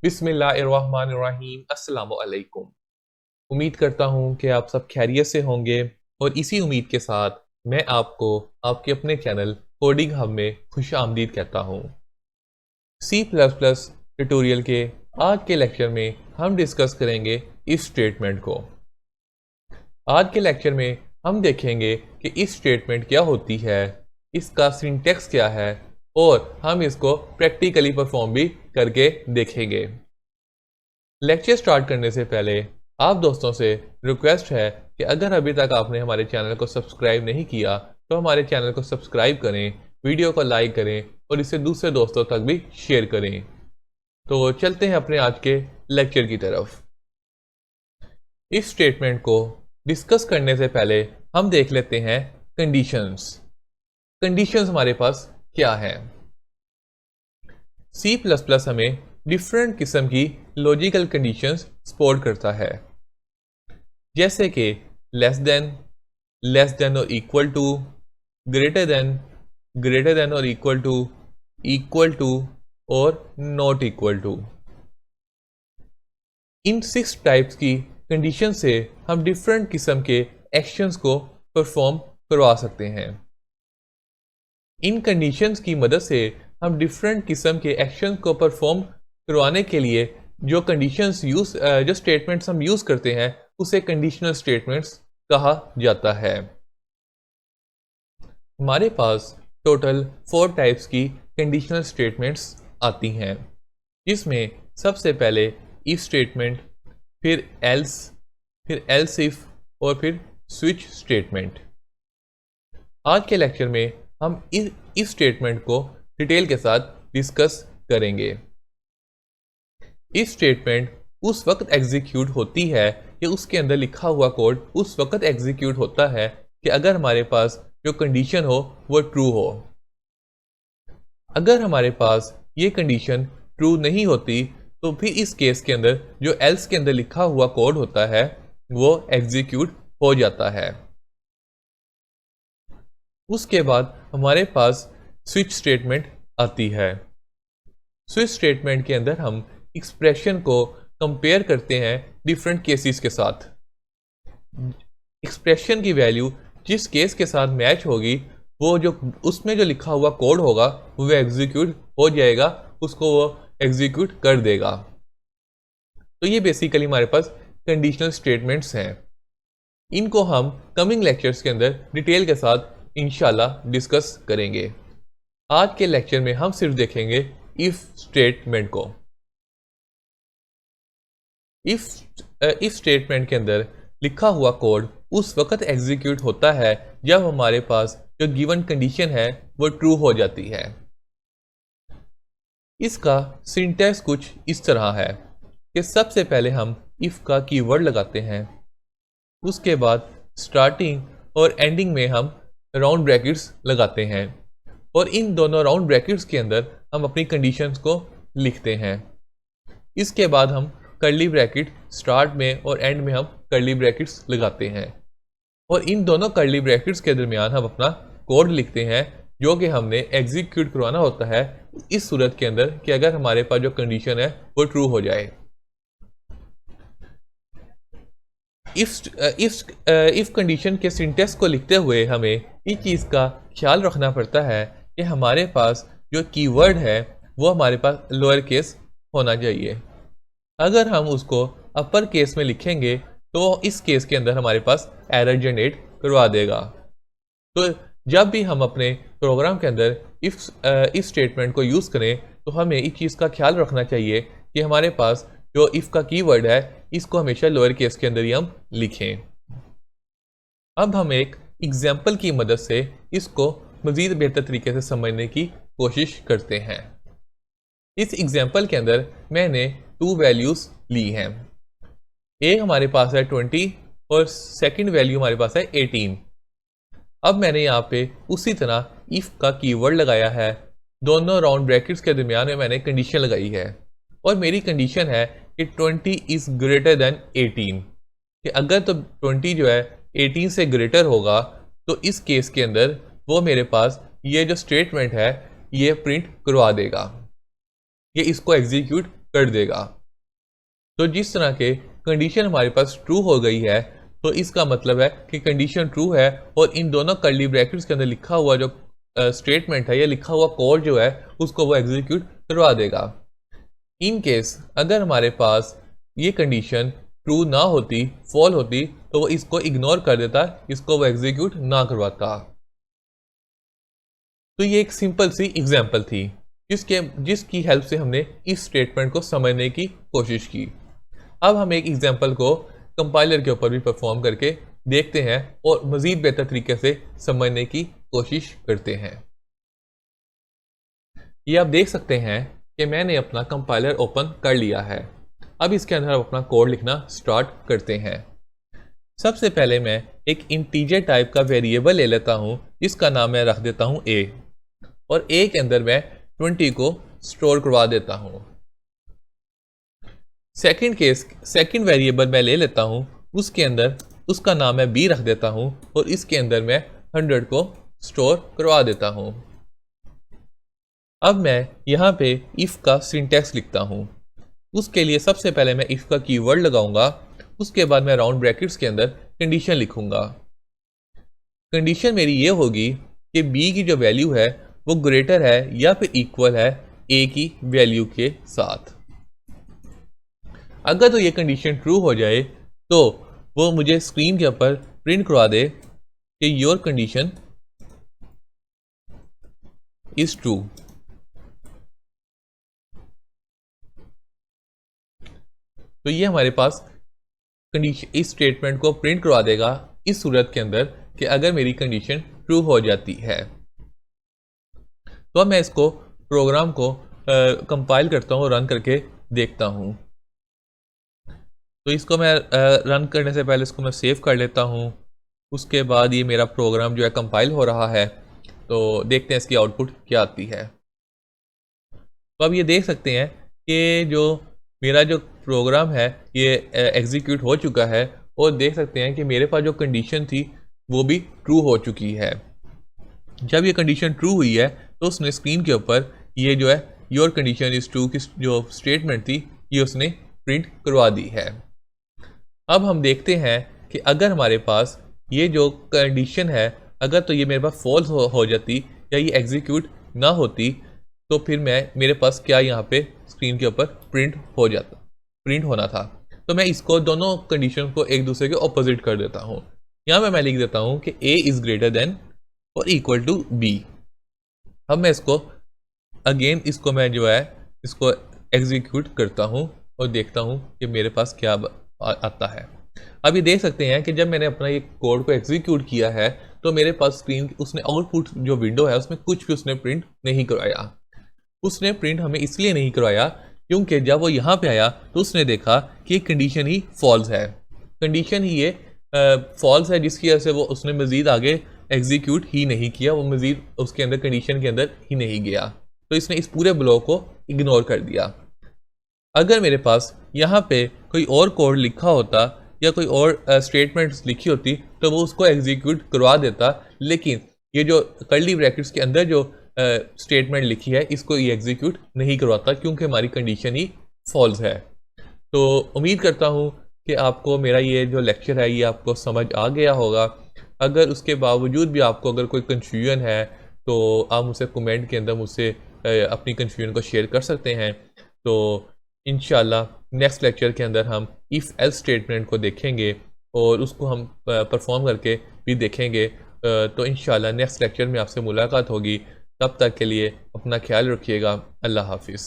बिस्मिल्लाहिर्रहमानिर्रहीम अस्सलामुअलैकुम। उम्मीद करता हूँ कि आप सब खैरियत से होंगे और इसी उम्मीद के साथ मैं आपको आपके अपने चैनल कोडिंग हब में खुश आमदीद कहता हूँ। सी प्लस प्लस ट्यूटोरियल के आज के लेक्चर में हम डिस्कस करेंगे इफ स्टेटमेंट को। आज के लेक्चर में हम देखेंगे कि इफ स्टेटमेंट क्या होती है, इसका सिंटैक्स क्या है और हम इसको प्रैक्टिकली परफॉर्म भी करके देखेंगे। लेक्चर स्टार्ट करने से पहले आप दोस्तों से रिक्वेस्ट है कि अगर अभी तक आपने हमारे चैनल को सब्सक्राइब नहीं किया तो हमारे चैनल को सब्सक्राइब करें, वीडियो को लाइक करें और इसे दूसरे दोस्तों तक भी शेयर करें। तो चलते हैं अपने आज के लेक्चर की तरफ। इस स्टेटमेंट को डिस्कस करने से पहले हम देख लेते हैं कंडीशंस। कंडीशंस हमारे पास क्या है। सी प्लस प्लस हमें डिफरेंट किस्म की लॉजिकल कंडीशंस सपोर्ट करता है, जैसे कि लेस देन और इक्वल टू, ग्रेटर देन और इक्वल टू और नॉट इक्वल टू। इन 6 टाइप्स की कंडीशन से हम डिफरेंट किस्म के एक्शंस को परफॉर्म करवा सकते हैं। इन कंडीशंस की मदद से हम डिफरेंट किस्म के एक्शन को परफॉर्म करवाने के लिए जो स्टेटमेंट्स हम यूज करते हैं उसे कंडीशनल स्टेटमेंट्स कहा जाता है। हमारे पास टोटल 4 टाइप्स की कंडीशनल स्टेटमेंट्स आती हैं, जिसमें सबसे पहले इफ स्टेटमेंट, फिर एल्स इफ और फिर स्विच स्टेटमेंट। आज के लेक्चर में हम इस स्टेटमेंट को डिटेल के साथ डिस्कस करेंगे। इफ स्टेटमेंट उस वक्त एग्जीक्यूट होती है कि उसके अंदर लिखा हुआ कोड उस वक्त एग्जीक्यूट होता है कि अगर हमारे पास जो कंडीशन हो वो ट्रू हो। अगर हमारे पास ये कंडीशन ट्रू नहीं होती तो फिर इस केस के अंदर जो एल्स के अंदर लिखा हुआ कोड होता है वो एग्जीक्यूट हो जाता है। उसके बाद हमारे पास स्विच स्टेटमेंट आती है। स्विच स्टेटमेंट के अंदर हम एक्सप्रेशन को कंपेयर करते हैं डिफरेंट केसेस के साथ। एक्सप्रेशन की वैल्यू जिस केस के साथ मैच होगी वो जो उसमें जो लिखा हुआ कोड होगा वो एग्जीक्यूट हो जाएगा, उसको वो एग्जीक्यूट कर देगा। तो ये बेसिकली हमारे पास कंडीशनल स्टेटमेंट्स हैं। इनको हम कमिंग लेक्चर्स के अंदर डिटेल के साथ इंशाल्लाह डिस्कस करेंगे। आज के लेक्चर में हम सिर्फ देखेंगे इफ स्टेटमेंट को। इफ स्टेटमेंट के अंदर लिखा हुआ कोड उस वक्त एग्जीक्यूट होता है जब हमारे पास जो गिवन कंडीशन है वो ट्रू हो जाती है। इसका सिंटैक्स कुछ इस तरह है कि सबसे पहले हम इफ का कीवर्ड लगाते हैं, उसके बाद स्टार्टिंग और एंडिंग में हम राउंड ब्रैकेट्स लगाते हैं और इन दोनों राउंड ब्रैकेट्स के अंदर हम अपनी कंडीशंस को लिखते हैं। इसके बाद हम कर्ली ब्रैकेट स्टार्ट में और एंड में हम कर्ली ब्रैकेट्स लगाते हैं और इन दोनों कर्ली ब्रैकेट्स के दरमियान हम अपना कोड लिखते हैं जो कि हमने एग्जीक्यूट करवाना होता है इस सूरत के अंदर कि अगर हमारे पास जो कंडीशन है वो ट्रू हो जाए। इफ कंडीशन के सिंटेक्स को लिखते हुए हमें इस चीज़ का ख्याल रखना पड़ता है कि हमारे पास जो कीवर्ड है वो हमारे पास लोअर केस होना चाहिए। अगर हम उसको अपर केस में लिखेंगे तो इस केस के अंदर हमारे पास एरर जनरेट करवा देगा। तो जब भी हम अपने प्रोग्राम के अंदर इफ स्टेटमेंट को यूज़ करें तो हमें इस चीज़ का ख्याल रखना चाहिए कि हमारे पास जो इफ का कीवर्ड है इसको हमेशा लोअर केस के अंदर ही हम लिखें। अब हम एक एग्जाम्पल की मदद से इसको मज़ीद बेहतर तरीके से समझने की कोशिश करते हैं। इस एग्जाम्पल के अंदर मैंने 2 वैल्यूज़ ली हैं। एक हमारे पास है 20 और सेकंड वैल्यू हमारे पास है 18। अब मैंने यहाँ पे उसी तरह इफ का कीवर्ड लगाया है, दोनों राउंड ब्रैकेट्स के दरमियान में मैंने कंडीशन लगाई है और मेरी कंडीशन है कि 20 इज़ ग्रेटर देन 18, कि अगर तो 20 जो है 18 से ग्रेटर होगा तो इस केस के अंदर वो मेरे पास ये जो स्टेटमेंट है ये प्रिंट करवा देगा, ये इसको एग्जीक्यूट कर देगा। तो जिस तरह के कंडीशन हमारे पास ट्रू हो गई है, तो इसका मतलब है कि कंडीशन ट्रू है और इन दोनों कर्ली ब्रैकेट्स के अंदर लिखा हुआ जो स्टेटमेंट है या लिखा हुआ कोड जो है उसको वो एग्जीक्यूट करवा देगा। इन केस अगर हमारे पास ये कंडीशन ट्रू ना होती, फॉल होती, तो वो इसको इग्नोर कर देता, इसको वो एग्जीक्यूट ना करवाता। तो ये एक सिंपल सी एग्जांपल थी जिसकी हेल्प से हमने इस स्टेटमेंट को समझने की कोशिश की। अब हम एक एग्जांपल को कंपाइलर के ऊपर भी परफॉर्म करके देखते हैं और मज़ीद बेहतर तरीके से समझने की कोशिश करते हैं। ये आप देख सकते हैं कि मैंने अपना कंपाइलर ओपन कर लिया है। अब इसके अंदर हम अपना कोड लिखना स्टार्ट करते हैं। सबसे पहले मैं एक इंटीजर टाइप का वेरिएबल ले लेता हूँ, इसका नाम मैं रख देता हूँ a, और a के अंदर मैं 20 को स्टोर करवा देता हूँ। सेकंड वेरिएबल मैं ले लेता हूँ, उसके अंदर उसका नाम मैं b रख देता हूँ और इसके अंदर मैं 100 को स्टोर करवा देता हूँ। अब मैं यहाँ पे इफ़ का सिंटैक्स लिखता हूँ। उसके लिए सबसे पहले मैं इफ़ का कीवर्ड लगाऊंगा, उसके बाद मैं राउंड ब्रैकेट्स के अंदर कंडीशन लिखूंगा। कंडीशन मेरी ये होगी कि b की जो वैल्यू है वो ग्रेटर है या फिर इक्वल है a की वैल्यू के साथ। अगर तो ये कंडीशन ट्रू हो जाए तो वो मुझे स्क्रीन के ऊपर प्रिंट करवा दे कि योर कंडीशन इज ट्रू। तो ये हमारे पास कंडीशन इस स्टेटमेंट को प्रिंट करवा देगा इस सूरत के अंदर कि अगर मेरी कंडीशन ट्रू हो जाती है। तो अब मैं इसको प्रोग्राम को कंपाइल करता हूँ, रन करके देखता हूँ। तो इसको मैं रन करने से पहले इसको मैं सेव कर लेता हूँ। उसके बाद ये मेरा प्रोग्राम जो है कंपाइल हो रहा है, तो देखते हैं इसकी आउटपुट क्या आती है। तो अब ये देख सकते हैं कि जो मेरा जो प्रोग्राम है ये एग्जीक्यूट हो चुका है और देख सकते हैं कि मेरे पास जो कंडीशन थी वो भी ट्रू हो चुकी है। जब ये कंडीशन ट्रू हुई है तो उसने स्क्रीन के ऊपर ये जो है योर कंडीशन इज़ ट्रू की जो स्टेटमेंट थी ये उसने प्रिंट करवा दी है। अब हम देखते हैं कि अगर हमारे पास ये जो कंडीशन है अगर तो ये मेरे पास फॉल्स हो जाती या ये एग्जीक्यूट ना होती तो फिर मेरे पास क्या यहाँ पे स्क्रीन के ऊपर प्रिंट होना था। तो मैं इसको दोनों कंडीशन को एक दूसरे के ऑपोजिट कर देता हूँ। यहाँ पे मैं लिख देता हूँ कि a इज़ ग्रेटर देन और इक्वल टू b। अब मैं इसको अगेन इसको मैं जो है इसको एग्जीक्यूट करता हूँ और देखता हूँ कि मेरे पास क्या आता है। अब ये देख सकते हैं कि जब मैंने अपना ये कोड को एग्जीक्यूट किया है तो मेरे पास स्क्रीन उसने आउटपुट जो विंडो है उसमें कुछ भी उसने प्रिंट नहीं करवाया। उसने प्रिंट हमें इसलिए नहीं करवाया क्योंकि जब वो यहाँ पे आया तो उसने देखा कि कंडीशन ही फॉल्स है, कंडीशन ही ये फॉल्स है, जिसकी वजह से वो उसने मज़ीद आगे एग्जीक्यूट ही नहीं किया, वो मज़ीद उसके अंदर कंडीशन के अंदर ही नहीं गया। तो इसने इस पूरे ब्लॉक को इग्नोर कर दिया। अगर मेरे पास यहाँ पे कोई और कोड लिखा होता या कोई और स्टेटमेंट्स लिखी होती तो वो उसको एग्जीक्यूट करवा देता, लेकिन ये जो कर्ली ब्रैकेट्स के अंदर जो स्टेटमेंट लिखी है इसको ये एग्जीक्यूट नहीं करवाता क्योंकि हमारी कंडीशन ही फॉल्स है। तो उम्मीद करता हूँ कि आपको मेरा ये जो लेक्चर है ये आपको समझ आ गया होगा। अगर उसके बावजूद भी आपको अगर कोई कन्फ्यूजन है तो आप मुझसे कमेंट के अंदर मुझसे अपनी कन्फ्यूजन को शेयर कर सकते हैं। तो इंशाल्लाह नेक्स्ट लेक्चर के अंदर हम इफ़ एल्स स्टेटमेंट को देखेंगे और उसको हम परफॉर्म करके भी देखेंगे। तो इंशाल्लाह नेक्स्ट लेक्चर में आपसे मुलाकात होगी। तब तक के लिए अपना ख्याल रखिएगा। अल्लाह हाफिज़।